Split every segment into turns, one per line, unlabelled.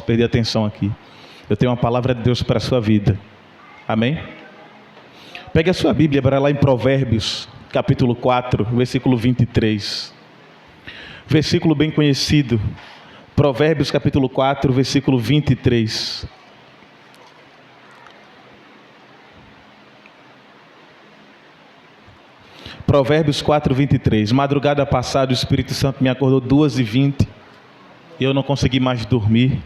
perder a atenção aqui. Eu tenho uma palavra de Deus para a sua vida. Amém? Pegue a sua Bíblia para lá em Provérbios, capítulo 4, versículo 23. Versículo bem conhecido. Provérbios, capítulo 4, versículo 23. Provérbios 4, 23. Madrugada passada o Espírito Santo me acordou 2h20 e eu não consegui mais dormir.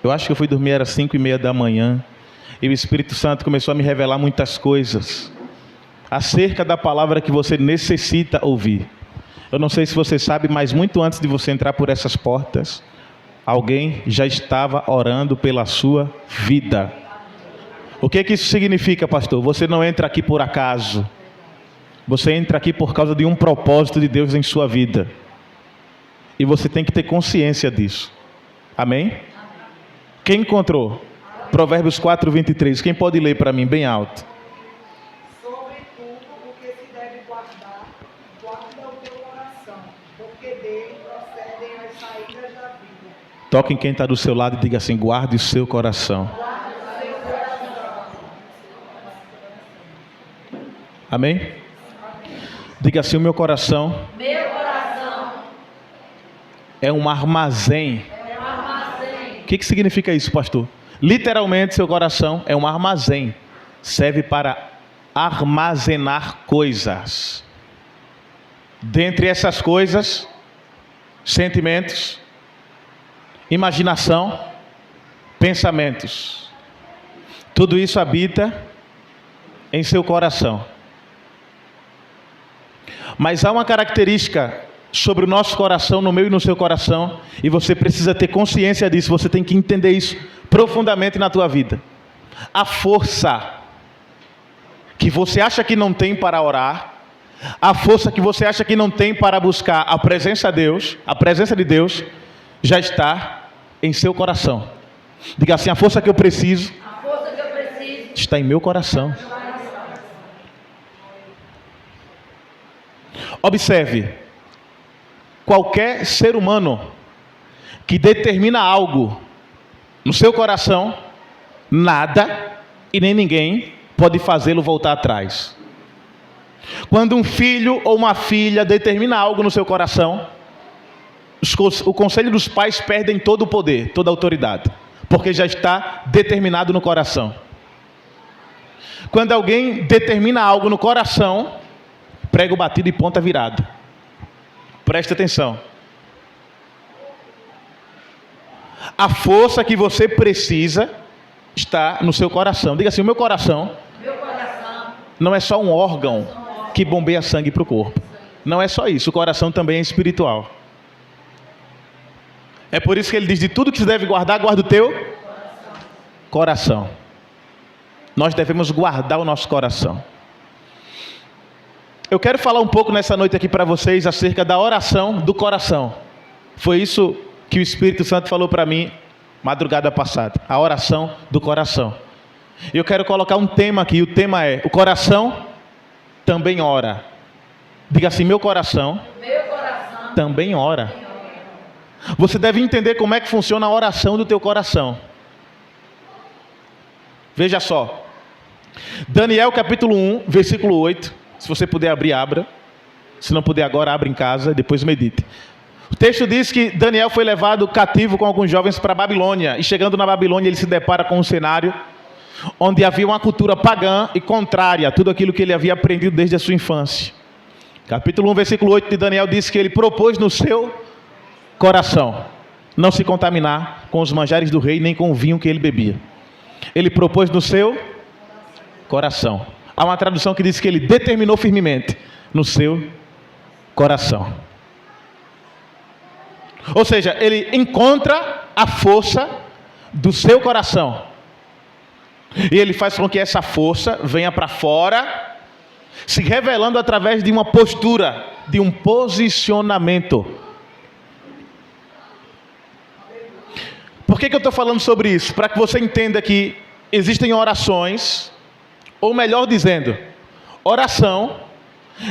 Eu acho que eu fui dormir, era 5h30 da manhã. E o Espírito Santo começou a me revelar muitas coisas acerca da palavra que você necessita ouvir. Eu não sei se você sabe, mas muito antes de você entrar por essas portas, alguém já estava orando pela sua vida. O que isso significa, pastor? Você não entra aqui por acaso. Você entra aqui por causa de um propósito de Deus em sua vida. E você tem que ter consciência disso. Amém? Quem encontrou? Provérbios 4, 23. Quem pode ler para mim bem alto?
Sobretudo o que se deve guardar, guarda o teu coração, porque dele procedem as saídas da vida.
Toque em quem está do seu lado e diga assim: guarde o seu coração.
Guarda o seu coração.
Amém? Diga assim: o meu coração é um armazém. O que significa isso, pastor? Literalmente, seu coração é um armazém. Serve para armazenar coisas. Dentre essas coisas, sentimentos, imaginação, pensamentos. Tudo isso habita em seu coração. Mas há uma característica sobre o nosso coração, no meu e no seu coração, e você precisa ter consciência disso, você tem que entender isso profundamente na tua vida. A força que você acha que não tem para orar, a força que você acha que não tem para buscar a presença de Deus, já está em seu coração. Diga assim: a força que eu preciso está em meu coração. Observe, qualquer ser humano que determina algo no seu coração, nada e nem ninguém pode fazê-lo voltar atrás. Quando um filho ou uma filha determina algo no seu coração, o conselho dos pais perdem todo o poder, toda a autoridade, porque já está determinado no coração. Quando alguém determina algo no coração, prego batido e ponta virada. Preste atenção. A força que você precisa está no seu coração. Diga assim: o meu coração não é só um órgão que bombeia sangue para o corpo. Não é só isso. O coração também é espiritual. É por isso que ele diz: de tudo que se deve guardar, guarda o teu coração. Nós devemos guardar o nosso coração. Eu quero falar um pouco nessa noite aqui para vocês acerca da oração do coração. Foi isso que o Espírito Santo falou para mim madrugada passada. A oração do coração. E eu quero colocar um tema aqui. O tema é: o coração também ora. Diga assim: meu coração também ora. Você deve entender como é que funciona a oração do teu coração. Veja só. Daniel capítulo 1, versículo 8. Se você puder abrir, abra. Se não puder agora, abra em casa e depois medite. O texto diz que Daniel foi levado cativo com alguns jovens para a Babilônia. E chegando na Babilônia, ele se depara com um cenário onde havia uma cultura pagã e contrária a tudo aquilo que ele havia aprendido desde a sua infância. Capítulo 1, versículo 8 de Daniel diz que ele propôs no seu coração não se contaminar com os manjares do rei, nem com o vinho que ele bebia. Ele propôs no seu coração. Há uma tradução que diz que ele determinou firmemente no seu coração. Ou seja, ele encontra a força do seu coração. E ele faz com que essa força venha para fora, se revelando através de uma postura, de um posicionamento. Por que eu estou falando sobre isso? Para que você entenda que existem orações, ou melhor dizendo, oração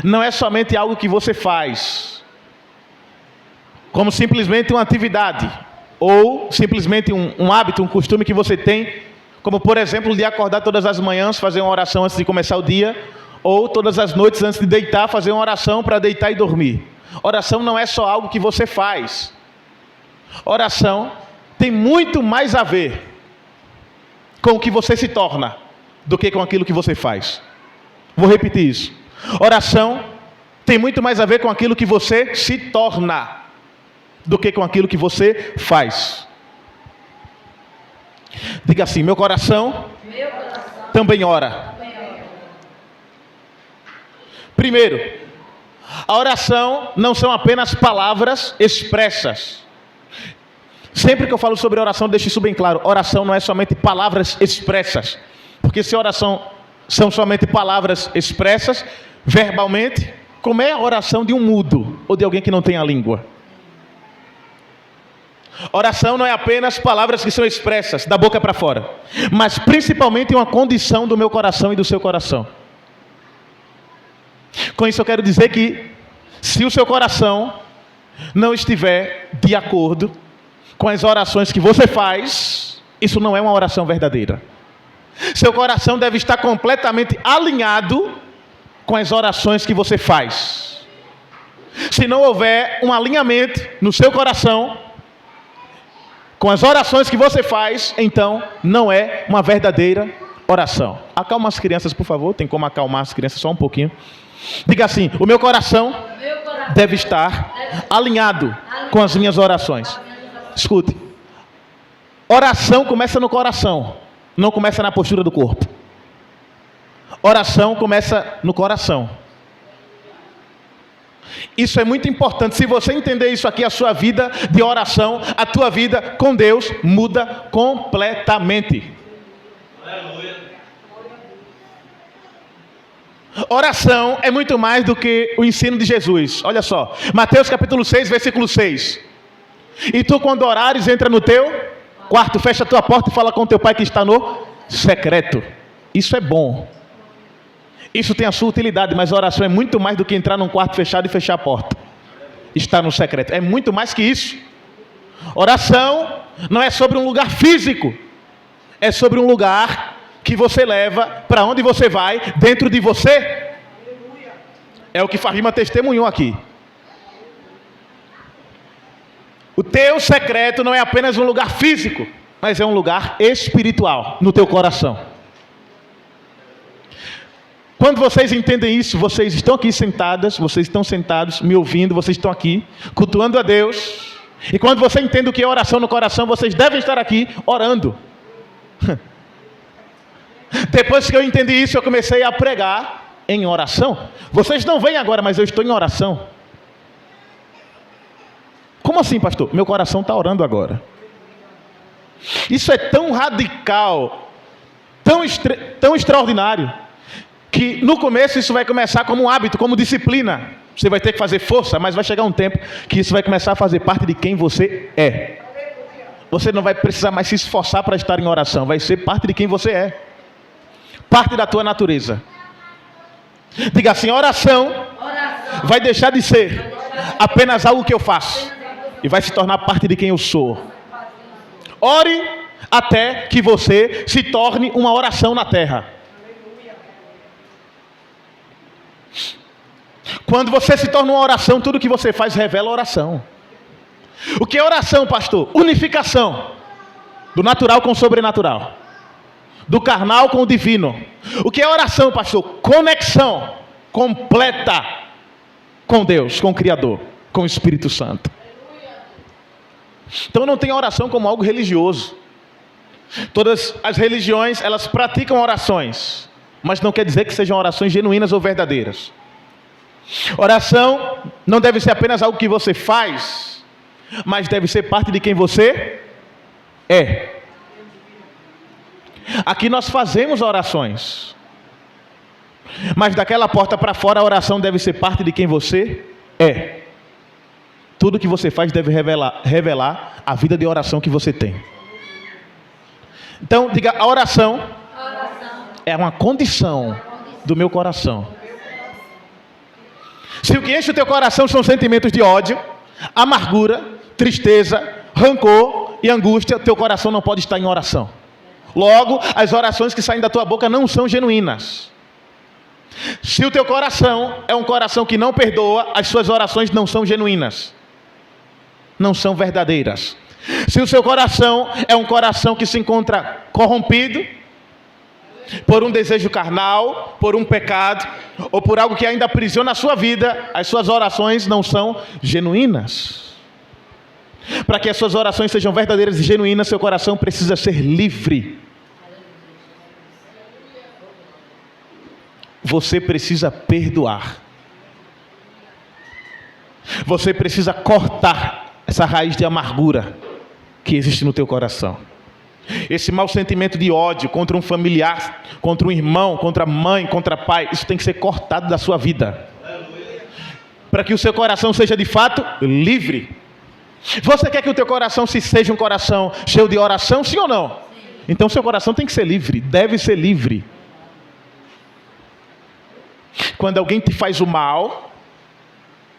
não é somente algo que você faz, como simplesmente uma atividade. ou simplesmente um hábito, um costume que você tem, como por exemplo de acordar todas as manhãs, fazer uma oração antes de começar o dia, ou todas as noites antes de deitar, fazer uma oração para deitar e dormir. Oração não é só algo que você faz. Oração tem muito mais a ver com o que você se torna do que com aquilo que você faz. Vou repetir isso. Oração tem muito mais a ver com aquilo que você se torna do que com aquilo que você faz. Diga assim: meu coração também ora. Primeiro, a oração não são apenas palavras expressas. Sempre que eu falo sobre oração, deixo isso bem claro. Oração não é somente palavras expressas. Porque se oração são somente palavras expressas, verbalmente, como é a oração de um mudo ou de alguém que não tem a língua? Oração não é apenas palavras que são expressas da boca para fora, mas principalmente uma condição do meu coração e do seu coração. Com isso eu quero dizer que se o seu coração não estiver de acordo com as orações que você faz, isso não é uma oração verdadeira. Seu coração deve estar completamente alinhado com as orações que você faz. Se não houver um alinhamento no seu coração com as orações que você faz, então não é uma verdadeira oração. Acalma as crianças, por favor. Tem como acalmar as crianças só um pouquinho. Diga assim: o meu coração deve estar alinhado com as minhas orações. Escute. Oração começa no coração, não começa na postura do corpo. Oração começa no coração. Isso é muito importante. Se você entender isso aqui, a sua vida de oração, a tua vida com Deus muda completamente. Aleluia. Oração é muito mais do que o ensino de Jesus. Olha só, Mateus capítulo 6, versículo 6. E tu, quando orares, entra no teu quarto, fecha a tua porta e fala com teu pai que está no secreto. Isso é bom. Isso tem a sua utilidade, mas a oração é muito mais do que entrar num quarto fechado e fechar a porta. Está no secreto. É muito mais que isso. Oração não é sobre um lugar físico. É sobre um lugar que você leva para onde você vai, dentro de você. É o que Fahima testemunhou aqui. O teu secreto não é apenas um lugar físico, mas é um lugar espiritual no teu coração. Quando vocês entendem isso, vocês estão aqui sentadas, vocês estão sentados, me ouvindo, vocês estão aqui, cultuando a Deus. E quando você entende o que é oração no coração, vocês devem estar aqui orando. Depois que eu entendi isso, eu comecei a pregar em oração. Vocês não veem agora, mas eu estou em oração. Como assim, pastor? Meu coração está orando agora. Isso é tão radical, tão extraordinário, que no começo isso vai começar como um hábito, como disciplina. Você vai ter que fazer força, mas vai chegar um tempo que isso vai começar a fazer parte de quem você é. Você não vai precisar mais se esforçar para estar em oração, vai ser parte de quem você é. Parte da tua natureza. Diga assim: oração vai deixar de ser apenas algo que eu faço e vai se tornar parte de quem eu sou. Ore até que você se torne uma oração na terra. Quando você se torna uma oração, tudo que você faz revela oração. O que é oração, pastor? Unificação do natural com o sobrenatural, do carnal com o divino. O que é oração, pastor? Conexão completa com Deus, com o Criador, com o Espírito Santo. Então não tem oração como algo religioso. Todas as religiões, elas praticam orações, mas não quer dizer que sejam orações genuínas ou verdadeiras. Oração não deve ser apenas algo que você faz, mas deve ser parte de quem você é. Aqui nós fazemos orações, mas daquela porta para fora a oração deve ser parte de quem você é. Tudo que você faz deve revelar a vida de oração que você tem. Então diga: a oração é uma condição do meu coração. Se o que enche o teu coração são sentimentos de ódio, amargura, tristeza, rancor, e angústia, teu coração não pode estar em oração. Logo, as orações que saem da tua boca não são genuínas. Se o teu coração é um coração que não perdoa, as suas orações não são genuínas, não são verdadeiras. Se o seu coração é um coração que se encontra corrompido por um desejo carnal, por um pecado, ou por algo que ainda aprisiona a sua vida, as suas orações não são genuínas. Para que as suas orações sejam verdadeiras e genuínas, seu coração precisa ser livre. Você precisa perdoar. Você precisa cortar essa raiz de amargura que existe no teu coração. Esse mau sentimento de ódio contra um familiar, contra um irmão, contra a mãe, contra pai, isso tem que ser cortado da sua vida. Para que o seu coração seja de fato livre. Você quer que o teu coração seja um coração cheio de oração, sim ou não? Sim. Então seu coração tem que ser livre, deve ser livre. Quando alguém te faz o mal,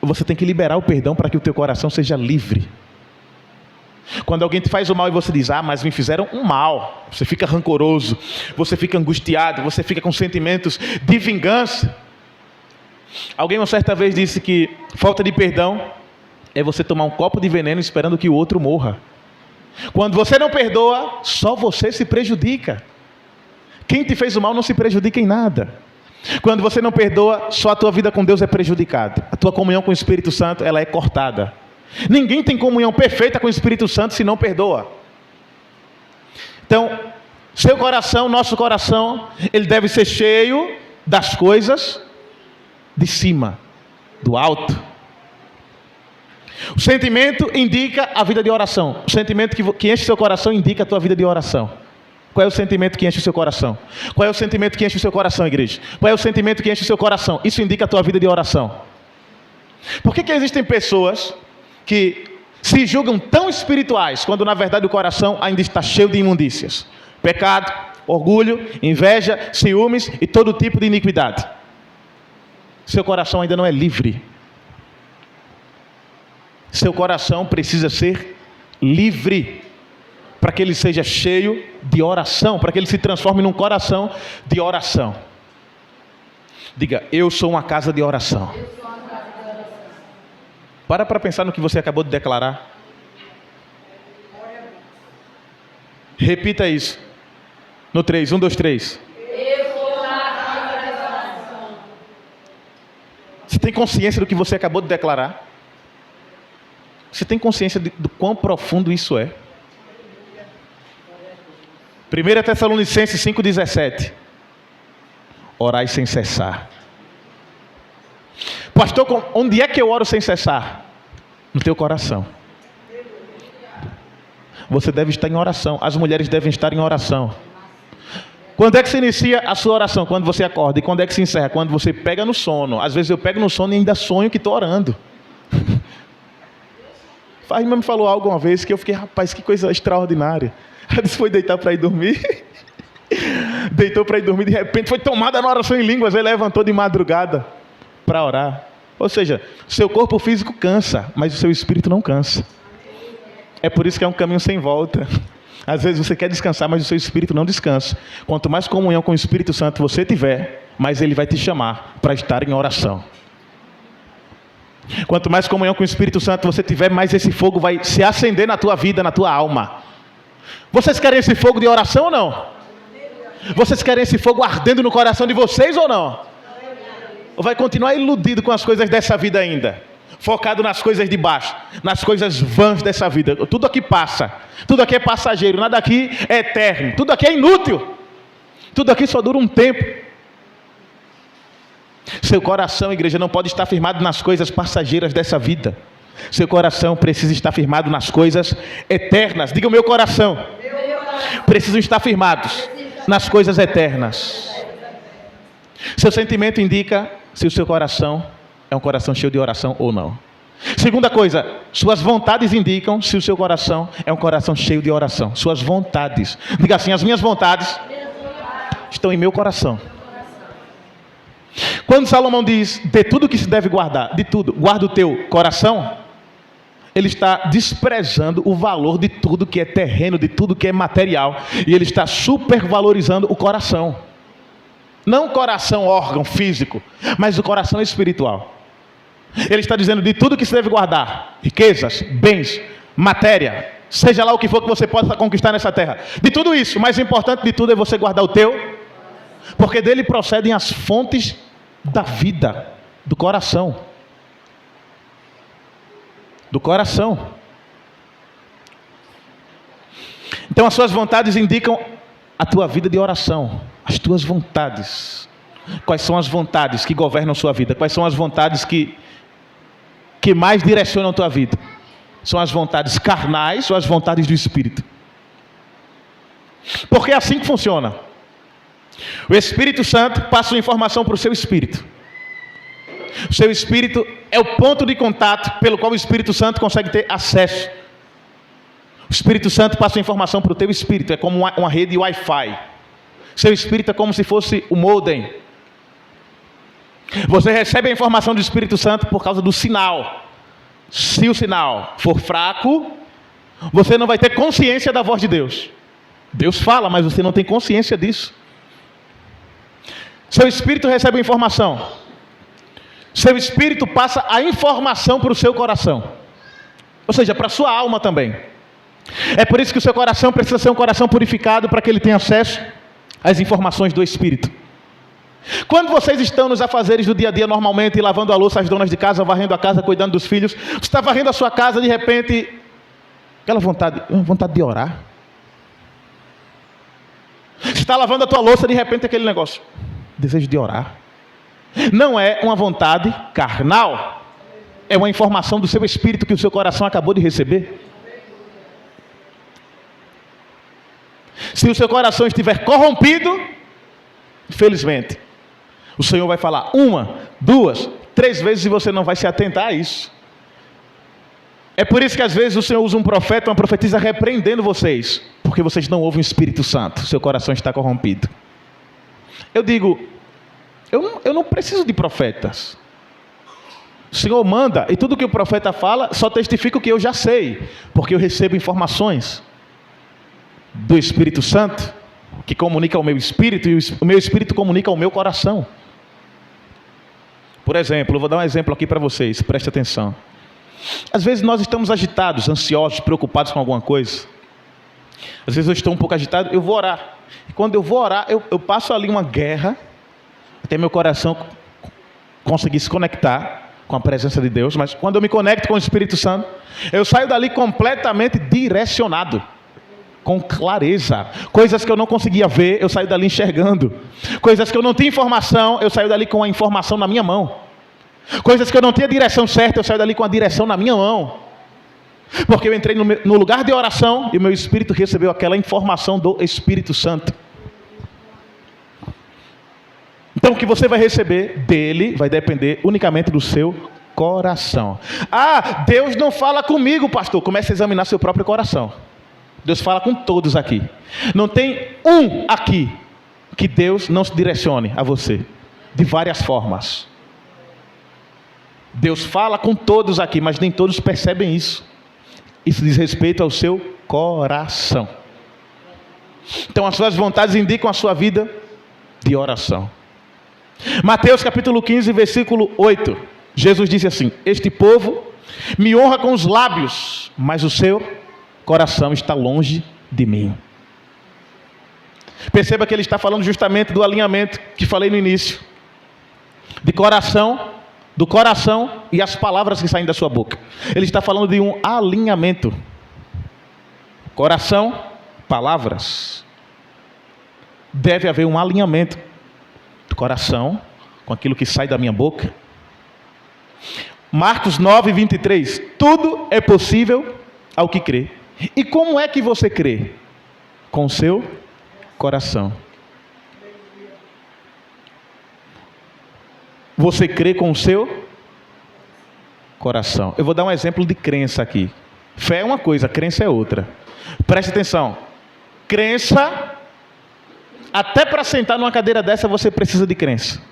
você tem que liberar o perdão para que o teu coração seja livre. Quando alguém te faz o mal e você diz, mas me fizeram um mal, você fica rancoroso, você fica angustiado, você fica com sentimentos de vingança. Alguém uma certa vez disse que falta de perdão é você tomar um copo de veneno esperando que o outro morra. Quando você não perdoa, só você se prejudica. Quem te fez o mal não se prejudica em nada. Quando você não perdoa, só a tua vida com Deus é prejudicada. A tua comunhão com o Espírito Santo, ela é cortada. Ninguém tem comunhão perfeita com o Espírito Santo se não perdoa. Então, seu coração, nosso coração, ele deve ser cheio das coisas de cima, do alto. O sentimento indica a vida de oração. O sentimento que enche o seu coração indica a tua vida de oração. Qual é o sentimento que enche o seu coração? Qual é o sentimento que enche o seu coração, igreja? Qual é o sentimento que enche o seu coração? Isso indica a tua vida de oração. Por que existem pessoas que se julgam tão espirituais, quando na verdade o coração ainda está cheio de imundícias? Pecado, orgulho, inveja, ciúmes e todo tipo de iniquidade. Seu coração ainda não é livre. Seu coração precisa ser livre, para que ele seja cheio de oração, para que ele se transforme num coração de oração. Diga, eu sou uma casa de oração. Para pensar no que você acabou de declarar. Repita isso. No 3, 1, 2, 3.
Eu sou uma casa de oração.
Você tem consciência do que você acabou de declarar? Você tem consciência do quão profundo isso é? 1 Tessalonicenses 5,17. Orai sem cessar. Pastor, onde é que eu oro sem cessar? No teu coração. Você deve estar em oração. As mulheres devem estar em oração. Quando é que se inicia a sua oração? Quando você acorda. E quando é que se encerra? Quando você pega no sono. Às vezes eu pego no sono e ainda sonho que estou orando. A irmã me falou algo uma vez que eu fiquei, rapaz, que coisa extraordinária. Ela disse, foi deitar para ir dormir. Deitou para ir dormir, de repente foi tomada na oração em línguas. Ele levantou de madrugada para orar. Ou seja, seu corpo físico cansa, mas o seu espírito não cansa. É por isso que é um caminho sem volta. Às vezes você quer descansar, mas o seu espírito não descansa. Quanto mais comunhão com o Espírito Santo você tiver, mais ele vai te chamar para estar em oração. Quanto mais comunhão com o Espírito Santo você tiver, mais esse fogo vai se acender na tua vida, na tua alma. Vocês querem esse fogo de oração ou não? Vocês querem esse fogo ardendo no coração de vocês ou não? Ou vai continuar iludido com as coisas dessa vida ainda? Focado nas coisas de baixo, nas coisas vãs dessa vida. Tudo aqui passa, tudo aqui é passageiro, nada aqui é eterno, tudo aqui é inútil. Tudo aqui só dura um tempo. Seu coração, igreja, não pode estar firmado nas coisas passageiras dessa vida. Seu coração precisa estar firmado nas coisas eternas. Diga, o meu coração precisa estar firmados nas coisas eternas. Seu sentimento indica se o seu coração é um coração cheio de oração ou não. Segunda coisa, suas vontades indicam se o seu coração é um coração cheio de oração. Suas vontades. Diga assim, as minhas vontades estão em meu coração. Quando Salomão diz, de tudo que se deve guardar, de tudo, guarda o teu coração, ele está desprezando o valor de tudo que é terreno, de tudo que é material. E ele está supervalorizando o coração. Não o coração, órgão físico, mas o coração espiritual. Ele está dizendo de tudo que se deve guardar: riquezas, bens, matéria, seja lá o que for que você possa conquistar nessa terra. De tudo isso, o mais importante de tudo é você guardar o teu, porque dele procedem as fontes da vida, do coração. Do coração. Então as suas vontades indicam a tua vida de oração. As tuas vontades. Quais são as vontades que governam a sua vida? Quais são as vontades que mais direcionam a tua vida? São as vontades carnais ou as vontades do Espírito? Porque é assim que funciona. O Espírito Santo passa uma informação para o seu espírito. O seu espírito é o ponto de contato pelo qual o Espírito Santo consegue ter acesso. O Espírito Santo passa uma informação para o teu espírito. É como uma rede Wi-Fi. Seu espírito é como se fosse o modem. Você recebe a informação do Espírito Santo por causa do sinal. Se o sinal for fraco, você não vai ter consciência da voz de Deus. Deus fala, mas você não tem consciência disso. Seu espírito recebe a informação. Seu espírito passa a informação para o seu coração. Ou seja, para a sua alma também. É por isso que o seu coração precisa ser um coração purificado, para que ele tenha acesso às informações do Espírito. Quando vocês estão nos afazeres do dia a dia normalmente, lavando a louça, as donas de casa, varrendo a casa, cuidando dos filhos, você está varrendo a sua casa, de repente, aquela vontade de orar. Você está lavando a tua louça, de repente aquele negócio, desejo de orar. Não é uma vontade carnal, é uma informação do seu espírito que o seu coração acabou de receber. Se o seu coração estiver corrompido, infelizmente, o Senhor vai falar 1, 2, 3 vezes e você não vai se atentar a isso. É por isso que às vezes o Senhor usa um profeta, uma profetisa repreendendo vocês, porque vocês não ouvem o Espírito Santo, seu coração está corrompido. Eu digo, eu não preciso de profetas. O Senhor manda, e tudo que o profeta fala só testifica o que eu já sei, porque eu recebo informações do Espírito Santo, que comunica ao meu espírito, e o meu espírito comunica ao meu coração. Por exemplo, eu vou dar um exemplo aqui para vocês, preste atenção. Às vezes nós estamos agitados, ansiosos, preocupados com alguma coisa. Às vezes eu estou um pouco agitado, eu vou orar. E quando eu vou orar, eu passo ali uma guerra, até meu coração conseguir se conectar com a presença de Deus. Mas quando eu me conecto com o Espírito Santo, eu saio dali completamente direcionado, com clareza. Coisas que eu não conseguia ver, eu saio dali enxergando. Coisas que eu não tinha informação, eu saio dali com a informação na minha mão. Coisas que eu não tinha direção certa, eu saio dali com a direção na minha mão. Porque eu entrei no lugar de oração e o meu espírito recebeu aquela informação do Espírito Santo. Então o que você vai receber dele vai depender unicamente do seu coração. Ah, Deus não fala comigo, pastor. Comece a examinar seu próprio coração. Deus fala com todos aqui. Não tem um aqui que Deus não se direcione a você. De várias formas. Deus fala com todos aqui, mas nem todos percebem isso. Isso diz respeito ao seu coração. Então as suas vontades indicam a sua vida de oração. Mateus capítulo 15, versículo 8. Jesus disse assim: este povo me honra com os lábios, mas o seu coração está longe de mim. Perceba que ele está falando justamente do alinhamento que falei no início. De coração, do coração e as palavras que saem da sua boca. Ele está falando de um alinhamento. Coração, palavras. Deve haver um alinhamento do coração com aquilo que sai da minha boca. Marcos 9, 23. Tudo é possível ao que crê. E como é que você crê? Com o seu coração. Você crê com o seu coração. Eu vou dar um exemplo de crença aqui. Fé é uma coisa, crença é outra. Preste atenção. Crença, até para sentar numa cadeira dessa você precisa de crença.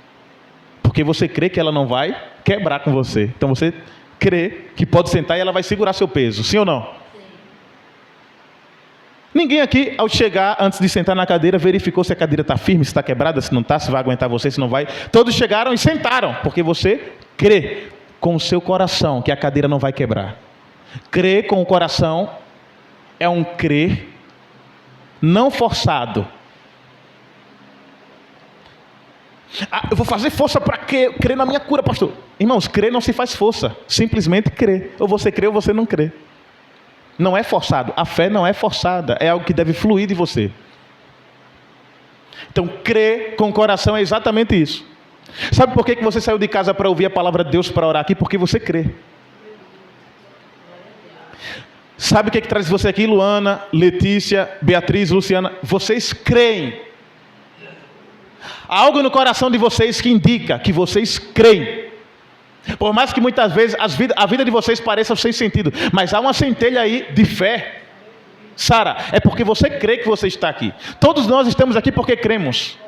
Porque você crê que ela não vai quebrar com você. Então você crê que pode sentar e ela vai segurar seu peso, sim ou não? Ninguém aqui, ao chegar, antes de sentar na cadeira, verificou se a cadeira está firme, se está quebrada, se não está, se vai aguentar você, se não vai. Todos chegaram e sentaram, porque você crê com o seu coração que a cadeira não vai quebrar. Crer com o coração é um crer não forçado. Eu vou fazer força para crer na minha cura, pastor. Irmãos, crer não se faz força, simplesmente crer. Ou você crê ou você não crê. Não é forçado, a fé não é forçada, é algo que deve fluir de você. Então, crer com o coração é exatamente isso. Sabe por que você saiu de casa para ouvir a palavra de Deus, para orar aqui? Porque você crê. Sabe o que traz você aqui, Luana, Letícia, Beatriz, Luciana? Vocês creem. Há algo no coração de vocês que indica que vocês creem. Por mais que muitas vezes a vida de vocês pareça sem sentido, mas há uma centelha aí de fé. Sara, é porque você crê que você está aqui. Todos nós estamos aqui porque cremos.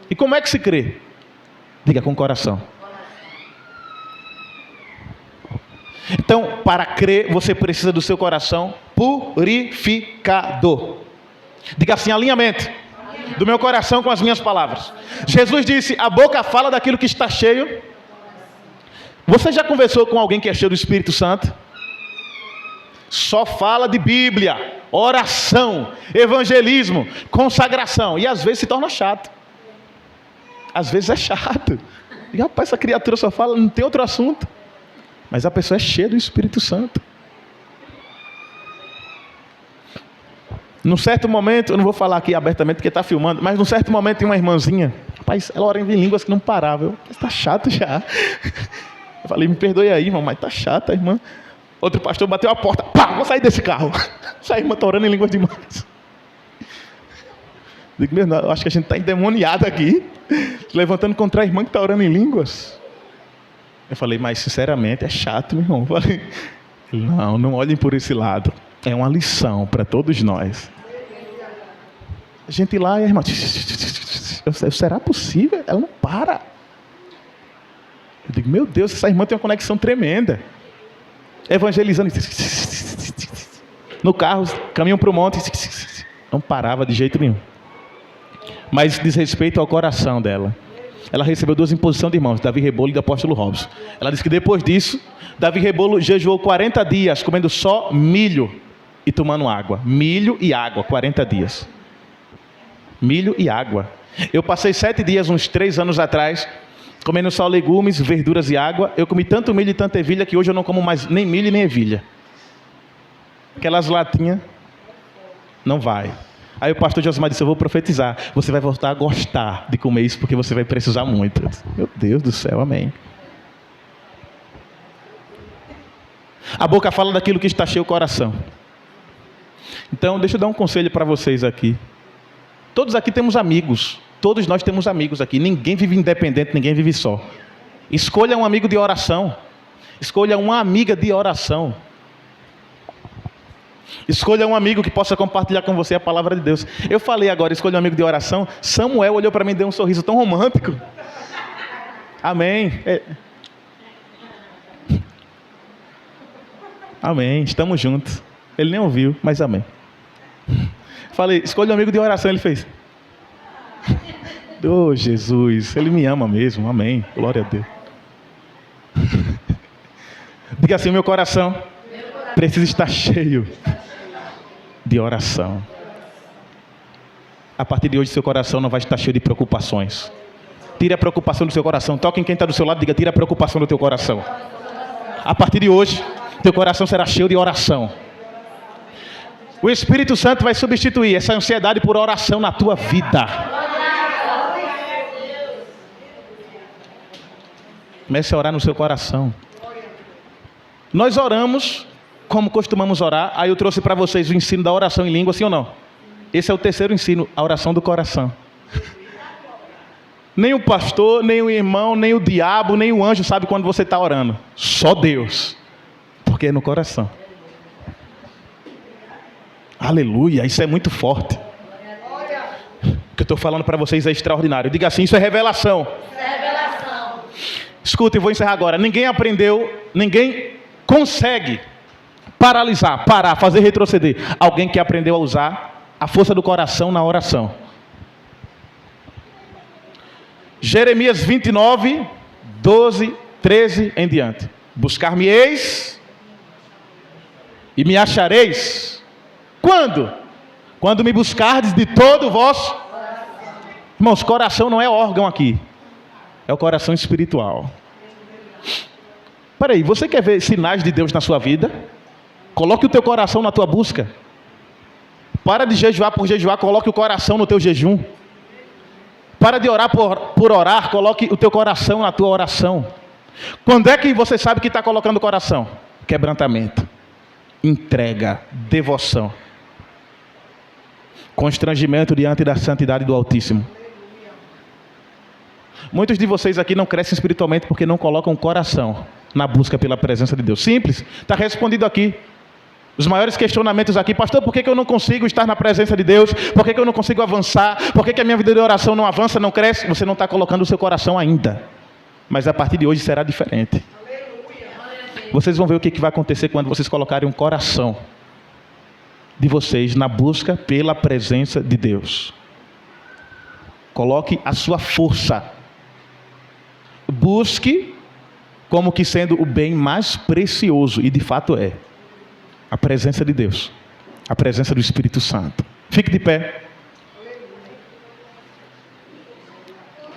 E como é que se crê? Diga com o coração. Então, para crer, você precisa do seu coração purificado. Diga assim, alinhamento do meu coração com as minhas palavras. Jesus disse, a boca fala daquilo que está cheio. Você já conversou com alguém que é cheio do Espírito Santo? Só fala de Bíblia, oração, evangelismo, consagração. E às vezes se torna chato. Às vezes é chato. E rapaz, essa criatura só fala, não tem outro assunto. Mas a pessoa é cheia do Espírito Santo. Num certo momento, eu não vou falar aqui abertamente porque está filmando, mas num certo momento tem uma irmãzinha, rapaz, ela ora em línguas que não parava. Está chato já. Eu falei, me perdoe aí, irmão, mas está chata, irmã. Outro pastor bateu a porta, pá, vou sair desse carro. Essa irmã está orando em línguas demais. Digo, meu, eu acho que a gente está endemoniado aqui, levantando contra a irmã que está orando em línguas. Eu falei, mas sinceramente é chato, meu irmão. Eu falei, não olhem por esse lado. É uma lição para todos nós. A gente ir lá e a irmã, será possível? Ela não para. Eu digo, meu Deus, essa irmã tem uma conexão tremenda. Evangelizando. No carro, caminham para o monte. Não parava de jeito nenhum. Mas diz respeito ao coração dela. Ela recebeu 2 imposições de irmãos, Davi Rebolo e do apóstolo Robson. Ela disse que depois disso, Davi Rebolo jejuou 40 dias, comendo só milho e tomando água. Milho e água, 40 dias. Milho e água. Eu passei 7 dias, uns 3 anos atrás, comendo só legumes, verduras e água. Eu comi tanto milho e tanta ervilha que hoje eu não como mais nem milho nem ervilha. Aquelas latinhas, não vai. Aí o pastor Josimar disse, eu vou profetizar. Você vai voltar a gostar de comer isso porque você vai precisar muito. Eu disse, meu Deus do céu, amém. A boca fala daquilo que está cheio o coração. Então, deixa eu dar um conselho para vocês aqui. Todos aqui temos amigos. Todos nós temos amigos aqui. Ninguém vive independente, ninguém vive só. Escolha um amigo de oração. Escolha uma amiga de oração. Escolha um amigo que possa compartilhar com você a palavra de Deus. Eu falei agora, escolha um amigo de oração. Samuel olhou para mim e deu um sorriso tão romântico. Amém. Amém, estamos juntos. Ele nem ouviu, mas amém. Falei, escolha um amigo de oração. Ele fez. Oh, Jesus, ele me ama mesmo, amém. Glória a Deus. Diga assim, meu coração precisa estar cheio de oração. A partir de hoje, seu coração não vai estar cheio de preocupações. Tire a preocupação do seu coração. Toque em quem está do seu lado e diga, tira a preocupação do teu coração. A partir de hoje, teu coração será cheio de oração. O Espírito Santo vai substituir essa ansiedade por oração na tua vida. Comece a orar no seu coração. Nós oramos como costumamos orar. Aí eu trouxe para vocês o ensino da oração em língua, sim ou não? Esse é o terceiro ensino, a oração do coração. Nem o pastor, nem o irmão, nem o diabo, nem o anjo sabe quando você está orando. Só Deus. Porque é no coração. Aleluia, isso é muito forte. O que eu estou falando para vocês é extraordinário. Diga assim, isso é revelação.
Revelação.
Escuta, eu vou encerrar agora. Ninguém aprendeu, ninguém consegue paralisar, parar, fazer retroceder? Alguém que aprendeu a usar a força do coração na oração. Jeremias 29, 12, 13 em diante. Buscar-me-eis e me achareis. Quando? Quando me buscardes de todo o vosso coração. Irmãos, coração não é órgão aqui. É o coração espiritual. Peraí, você quer ver sinais de Deus na sua vida? Coloque o teu coração na tua busca. Para de jejuar por jejuar, coloque o coração no teu jejum. Para de orar por orar, coloque o teu coração na tua oração. Quando é que você sabe que está colocando o coração? Quebrantamento, entrega, devoção, constrangimento diante da santidade do Altíssimo. Muitos de vocês aqui não crescem espiritualmente porque não colocam o coração na busca pela presença de Deus. Simples, está respondido aqui. Os maiores questionamentos aqui: pastor, por que eu não consigo estar na presença de Deus? Por que eu não consigo avançar? Por que a minha vida de oração não avança, não cresce? Você não está colocando o seu coração ainda. Mas a partir de hoje será diferente. Vocês vão ver o que vai acontecer quando vocês colocarem um coração de vocês na busca pela presença de Deus. Coloque a sua força. Busque como que sendo o bem mais precioso, e de fato é, a presença de Deus, a presença do Espírito Santo. Fique de pé.